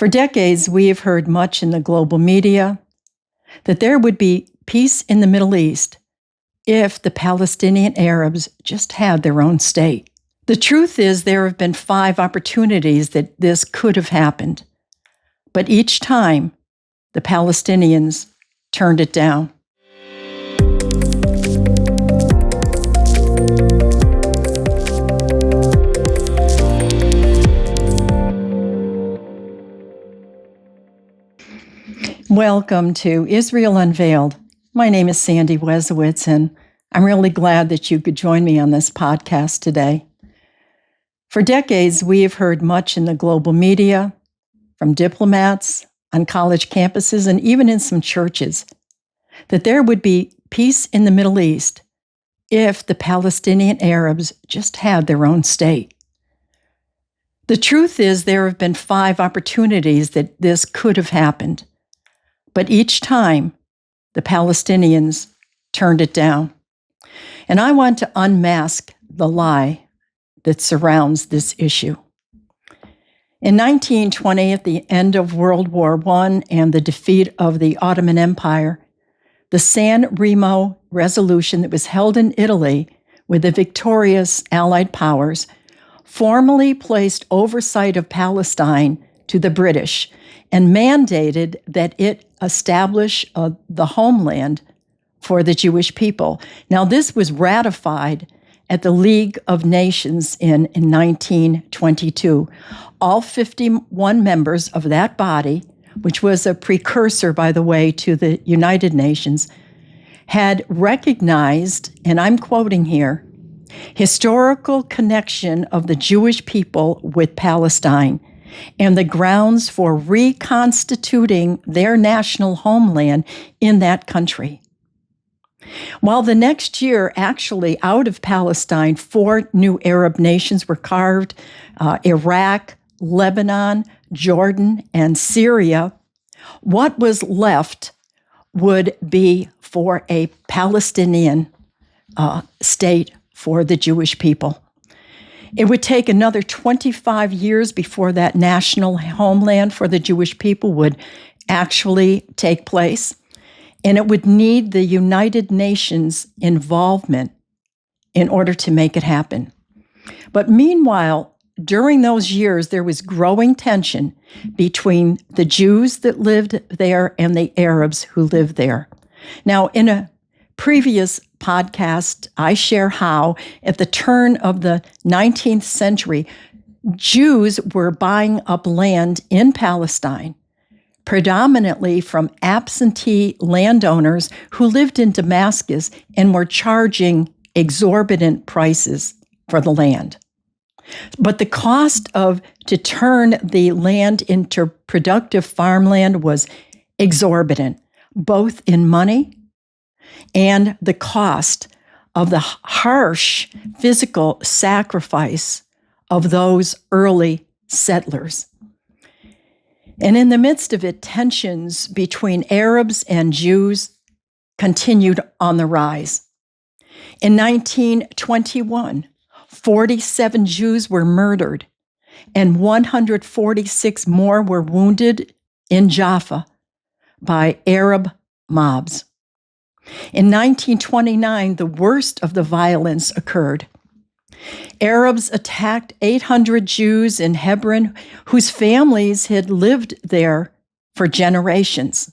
For decades, we have heard much in the global media that there would be peace in the Middle East if the Palestinian Arabs just had their own state. The truth is, there have been 5 opportunities that this could have happened, but each time the Palestinians turned it down. Welcome to Israel Unveiled. My name is Sandy Wezowicz, and I'm really glad that you could join me on this podcast today. For decades, we have heard much in the global media, from diplomats, on college campuses, and even in some churches, that there would be peace in the Middle East if the Palestinian Arabs just had their own state. The truth is, there have been 5 opportunities that this could have happened, but each time the Palestinians turned it down. And I want to unmask the lie that surrounds this issue. In 1920, at the end of World War I and the defeat of the Ottoman Empire, the San Remo Resolution that was held in Italy with the victorious Allied powers formally placed oversight of Palestine to the British and mandated that it establish the homeland for the Jewish people. Now, this was ratified at the League of Nations in 1922. All 51 members of that body, which was a precursor, by the way, to the United Nations, had recognized, and I'm quoting here, historical connection of the Jewish people with Palestine and the grounds for reconstituting their national homeland in that country. While the next year, actually, out of Palestine, 4 new Arab nations were carved, Iraq, Lebanon, Jordan, and Syria. What was left would be for a Palestinian state for the Jewish people. It would take another 25 years before that national homeland for the Jewish people would actually take place, and it would need the United Nations involvement in order to make it happen. But meanwhile, during those years, there was growing tension between the Jews that lived there and the Arabs who lived there. Now, in a previous podcast, I share how, at the turn of the 19th century, Jews were buying up land in Palestine, predominantly from absentee landowners who lived in Damascus and were charging exorbitant prices for the land. But the cost to turn the land into productive farmland was exorbitant, both in money and the cost of the harsh physical sacrifice of those early settlers. And in the midst of it, tensions between Arabs and Jews continued on the rise. In 1921, 47 Jews were murdered, and 146 more were wounded in Jaffa by Arab mobs. In 1929, the worst of the violence occurred. Arabs attacked 800 Jews in Hebron whose families had lived there for generations.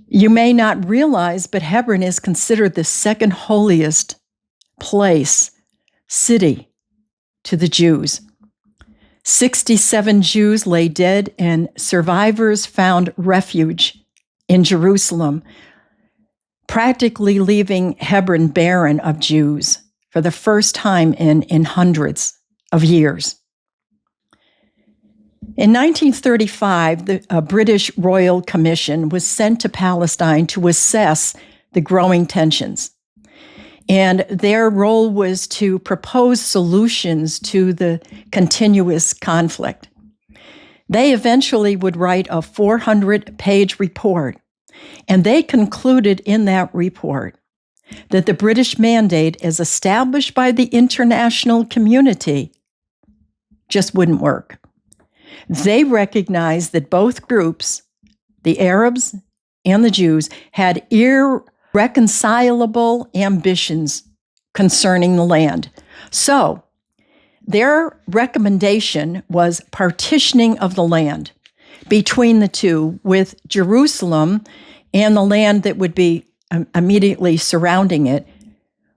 You may not realize, but Hebron is considered the second holiest city to the Jews. 67 Jews lay dead, and survivors found refuge in Jerusalem, practically leaving Hebron barren of Jews for the first time in hundreds of years. In 1935, a British Royal Commission was sent to Palestine to assess the growing tensions. And their role was to propose solutions to the continuous conflict. They eventually would write a 400-page report, and they concluded in that report that the British mandate, as established by the international community, just wouldn't work. They recognized that both groups, the Arabs and the Jews, had irreconcilable ambitions concerning the land. So their recommendation was partitioning of the land between the two, with Jerusalem and the land that would be immediately surrounding it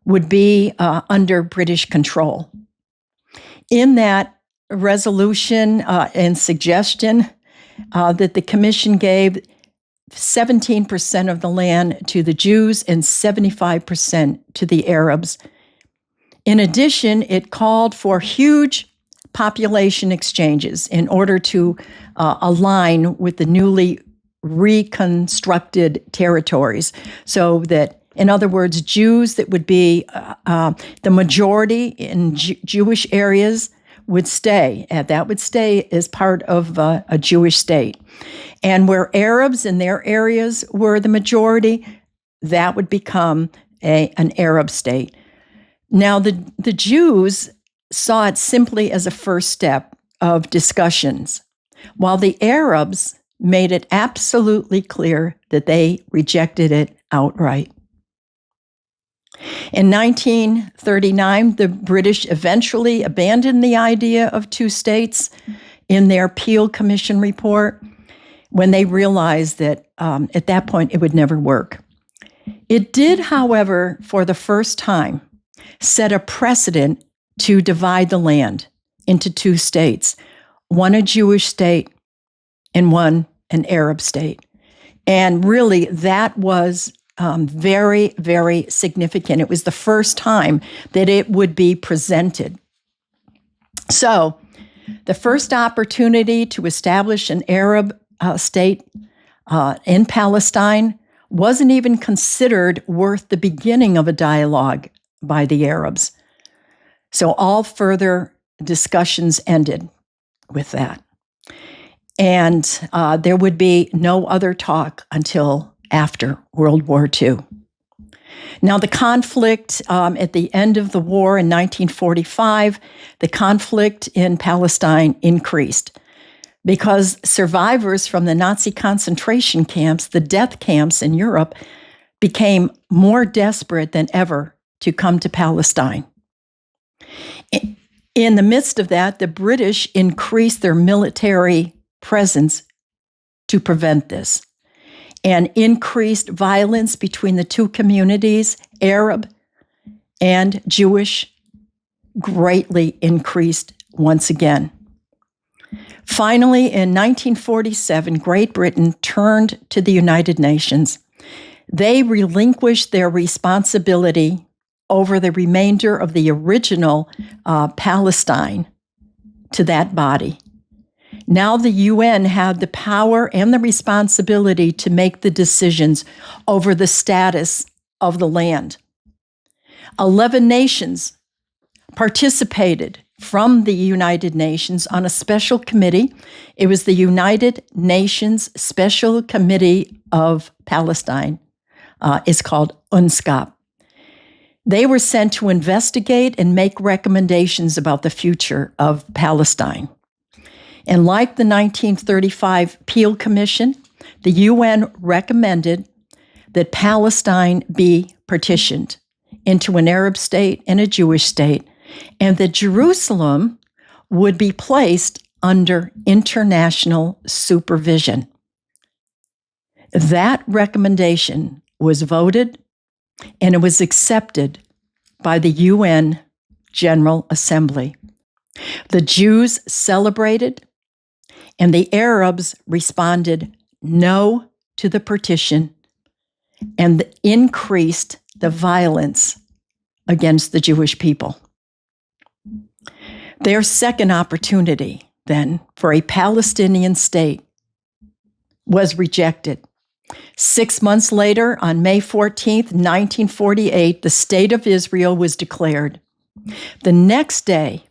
would be under British control. In that resolution and suggestion that the commission gave, 17% of the land to the Jews and 75% to the Arabs. In addition, it called for huge population exchanges in order to align with the newly reconstructed territories, so that, in other words, Jews that would be the majority in Jewish areas would stay. That would stay as part of a Jewish state. And where Arabs in their areas were the majority, that would become an Arab state. Now, the Jews saw it simply as a first step of discussions, while the Arabs made it absolutely clear that they rejected it outright. In 1939, the British eventually abandoned the idea of two states in their Peel Commission report when they realized that at that point it would never work. It did, however, for the first time, set a precedent to divide the land into two states, one a Jewish state and one an Arab state. And really, that was very, very significant. It was the first time that it would be presented. So, the first opportunity to establish an Arab state in Palestine wasn't even considered worth the beginning of a dialogue by the Arabs. So all further discussions ended with that. And there would be no other talk until after World War II. Now, the conflict at the end of the war in 1945, the conflict in Palestine increased because survivors from the Nazi concentration camps, the death camps in Europe, became more desperate than ever to come to Palestine. In the midst of that, the British increased their military presence to prevent this, and increased violence between the two communities, Arab and Jewish, greatly increased once again. Finally, in 1947, Great Britain turned to the United Nations. They relinquished their responsibility over the remainder of the original Palestine to that body. Now the UN had the power and the responsibility to make the decisions over the status of the land. 11 nations participated from the United Nations on a special committee. It was the United Nations Special Committee of Palestine. It's called UNSCOP. They were sent to investigate and make recommendations about the future of Palestine. And like the 1935 Peel Commission, the UN recommended that Palestine be partitioned into an Arab state and a Jewish state, and that Jerusalem would be placed under international supervision. That recommendation was voted, and it was accepted by the UN General Assembly. The Jews celebrated, and the Arabs responded no to the partition and increased the violence against the Jewish people. Their second opportunity, then, for a Palestinian state was rejected. 6 months later, on May 14th, 1948, the State of Israel was declared. The next day,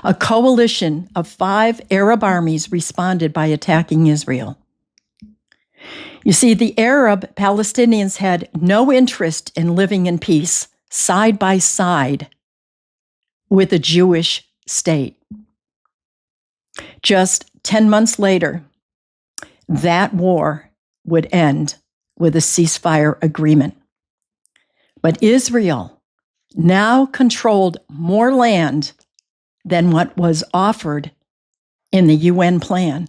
a coalition of 5 Arab armies responded by attacking Israel. You see, the Arab Palestinians had no interest in living in peace side by side with a Jewish state. Just 10 months later, that war would end with a ceasefire agreement. But Israel now controlled more land than what was offered in the UN plan.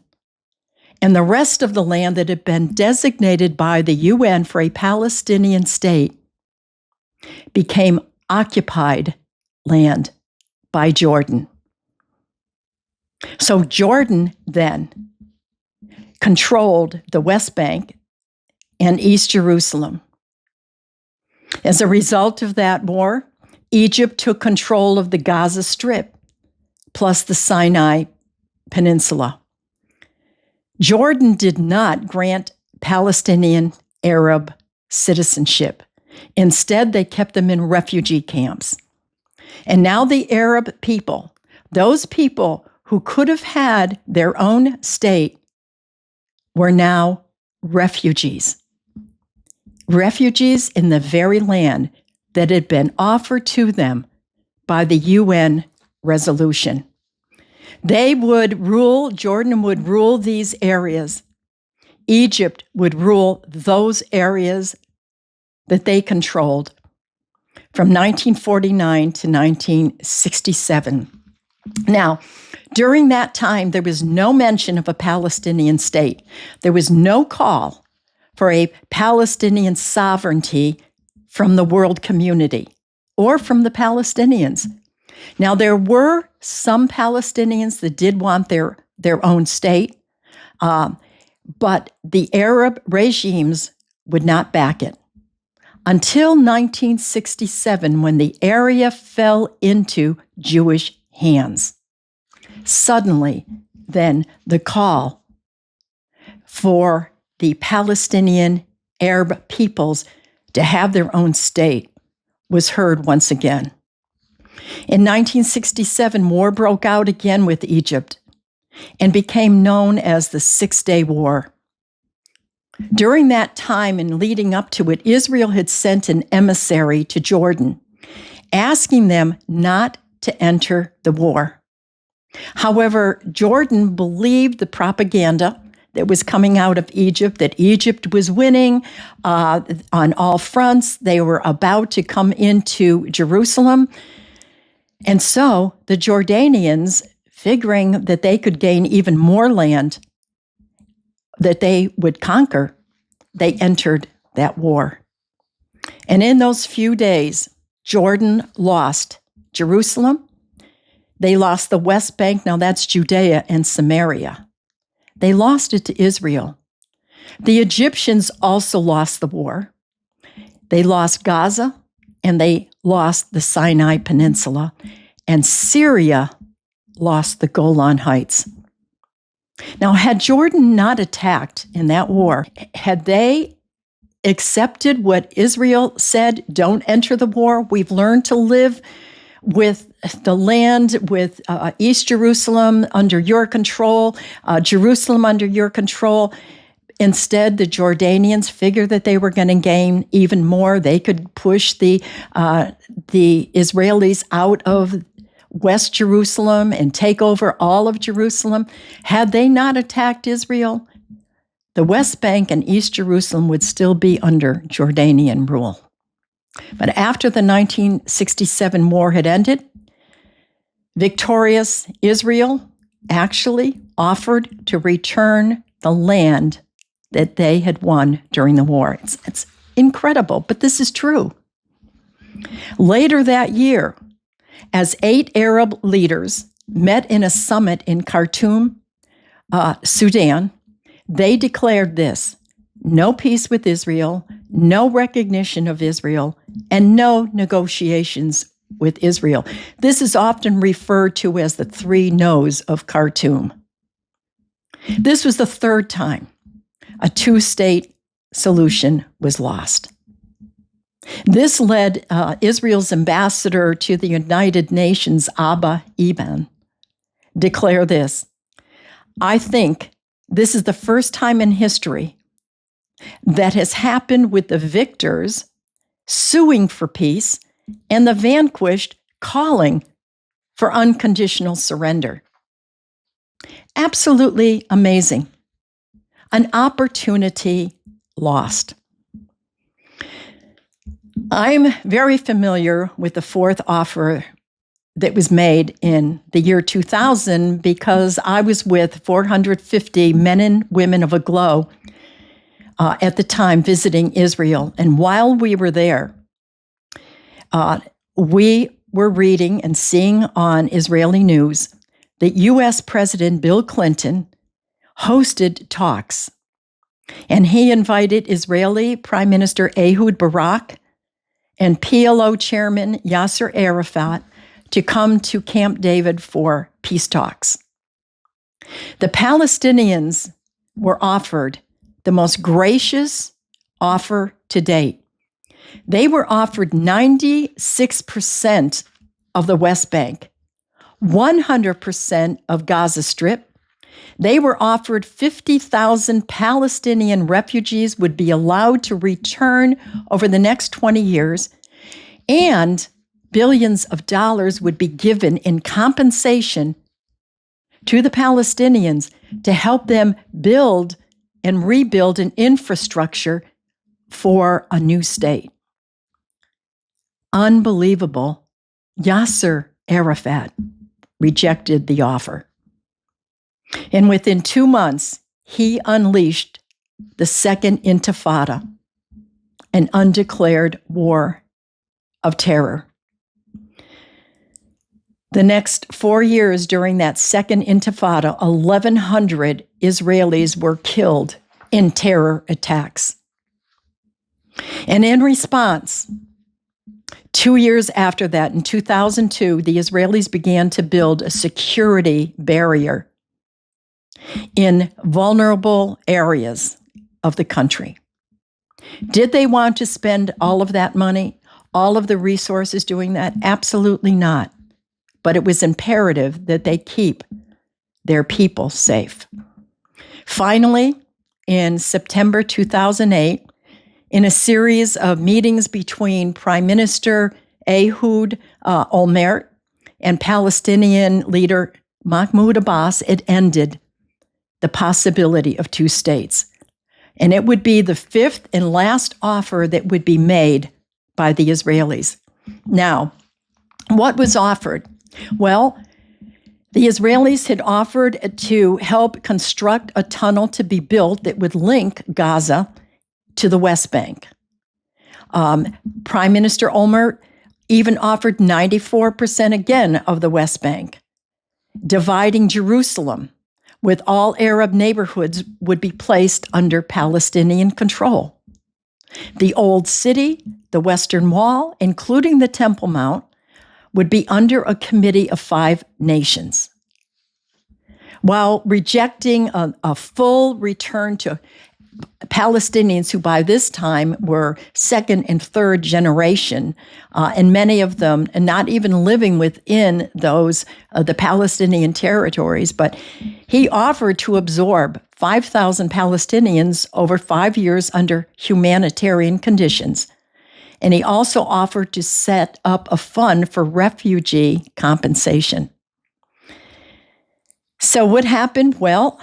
And the rest of the land that had been designated by the UN for a Palestinian state became occupied land by Jordan. So Jordan then controlled the West Bank and East Jerusalem. As a result of that war, Egypt took control of the Gaza Strip, plus the Sinai Peninsula. Jordan did not grant Palestinian Arab citizenship. Instead, they kept them in refugee camps. And now the Arab people, those people who could have had their own state, were now refugees. Refugees in the very land that had been offered to them by the UN resolution. They would rule, Jordan would rule these areas. Egypt would rule those areas that they controlled from 1949 to 1967. Now, during that time, there was no mention of a Palestinian state. There was no call for a Palestinian sovereignty from the world community or from the Palestinians. Now, there were some Palestinians that did want their own state, but the Arab regimes would not back it. Until 1967, when the area fell into Jewish hands. Suddenly, then, the call for the Palestinian Arab peoples to have their own state was heard once again. In 1967, war broke out again with Egypt and became known as the Six-Day War. During that time and leading up to it, Israel had sent an emissary to Jordan, asking them not to enter the war. However, Jordan believed the propaganda that was coming out of Egypt, that Egypt was winning on all fronts. They were about to come into Jerusalem. And so the Jordanians, figuring that they could gain even more land that they would conquer, they entered that war. And in those few days, Jordan lost Jerusalem. They lost the West Bank. Now that's Judea and Samaria. They lost it to Israel. The Egyptians also lost the war. They lost Gaza and they lost the Sinai Peninsula. And Syria lost the Golan Heights. Now, had Jordan not attacked in that war, had they accepted what Israel said, don't enter the war, we've learned to live with the land, with East Jerusalem under your control, Jerusalem under your control. Instead, the Jordanians figured that they were going to gain even more. They could push the Israelis out of West Jerusalem and take over all of Jerusalem. Had they not attacked Israel, the West Bank and East Jerusalem would still be under Jordanian rule. But after the 1967 war had ended, victorious Israel actually offered to return the land that they had won during the war. It's incredible, but this is true. Later that year, as 8 Arab leaders met in a summit in Khartoum, Sudan, they declared this: no peace with Israel, no recognition of Israel, and no negotiations with Israel. This is often referred to as the 3 no's of Khartoum. This was the 3rd time a 2-state solution was lost. This led Israel's ambassador to the United Nations, Abba Eban, declare this: I think this is the first time in history that has happened with the victors suing for peace and the vanquished calling for unconditional surrender. Absolutely amazing. An opportunity lost. I'm very familiar with the fourth offer that was made in the year 2000 because I was with 450 men and women of Aglow at the time visiting Israel. And while we were there, we were reading and seeing on Israeli news that U.S. President Bill Clinton hosted talks. And he invited Israeli Prime Minister Ehud Barak and PLO Chairman Yasser Arafat to come to Camp David for peace talks. The Palestinians were offered the most gracious offer to date. They were offered 96% of the West Bank, 100% of Gaza Strip. They were offered 50,000 Palestinian refugees would be allowed to return over the next 20 years, and billions of dollars would be given in compensation to the Palestinians to help them build and rebuild an infrastructure for a new state. Unbelievable. Yasser Arafat rejected the offer. And within 2 months, he unleashed the Second Intifada, an undeclared war of terror. The next 4 years during that Second Intifada, 1,100 Israelis were killed in terror attacks. And in response, 2 years after that, in 2002, the Israelis began to build a security barrier in vulnerable areas of the country. Did they want to spend all of that money, all of the resources doing that? Absolutely not. But it was imperative that they keep their people safe. Finally, in September 2008, in a series of meetings between Prime Minister Ehud Olmert and Palestinian leader Mahmoud Abbas, it ended the possibility of two states. And it would be the fifth and last offer that would be made by the Israelis. Now, what was offered? Well, the Israelis had offered to help construct a tunnel to be built that would link Gaza to the West Bank. Prime Minister Olmert even offered 94% again of the West Bank. Dividing Jerusalem with all Arab neighborhoods would be placed under Palestinian control. The Old City, the Western Wall, including the Temple Mount, would be under a committee of 5 nations. While rejecting a full return to Palestinians who by this time were second and third generation, and many of them not even living within those the Palestinian territories, but he offered to absorb 5,000 Palestinians over 5 years under humanitarian conditions. And he also offered to set up a fund for refugee compensation. So what happened? Well,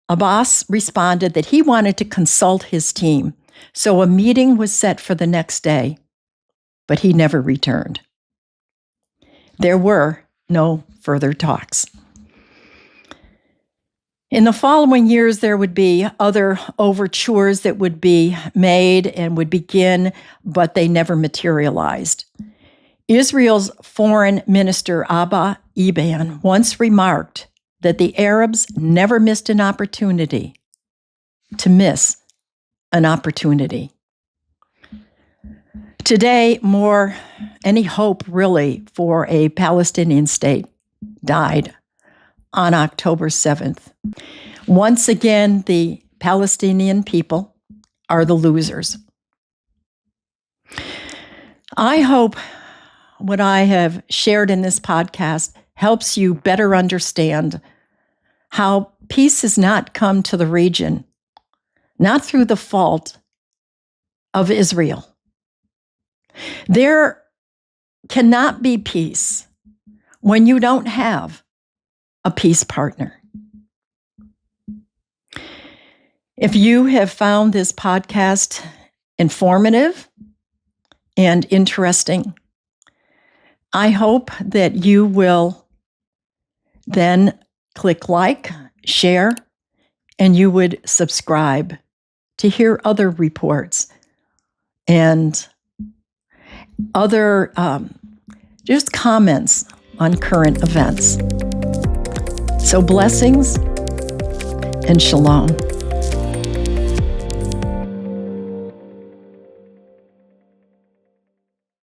Abbas responded that he wanted to consult his team. So a meeting was set for the next day, but he never returned. There were no further talks. In the following years, there would be other overtures that would be made and would begin, but they never materialized. Israel's foreign minister, Abba Eban, once remarked that the Arabs never missed an opportunity to miss an opportunity. Today, any hope really for a Palestinian state died on October 7th. Once again, the Palestinian people are the losers. I hope what I have shared in this podcast helps you better understand how peace has not come to the region, not through the fault of Israel. There cannot be peace when you don't have a peace partner. If you have found this podcast informative and interesting, I hope that you will then click like, share, and you would subscribe to hear other reports and other just comments on current events. So blessings and shalom.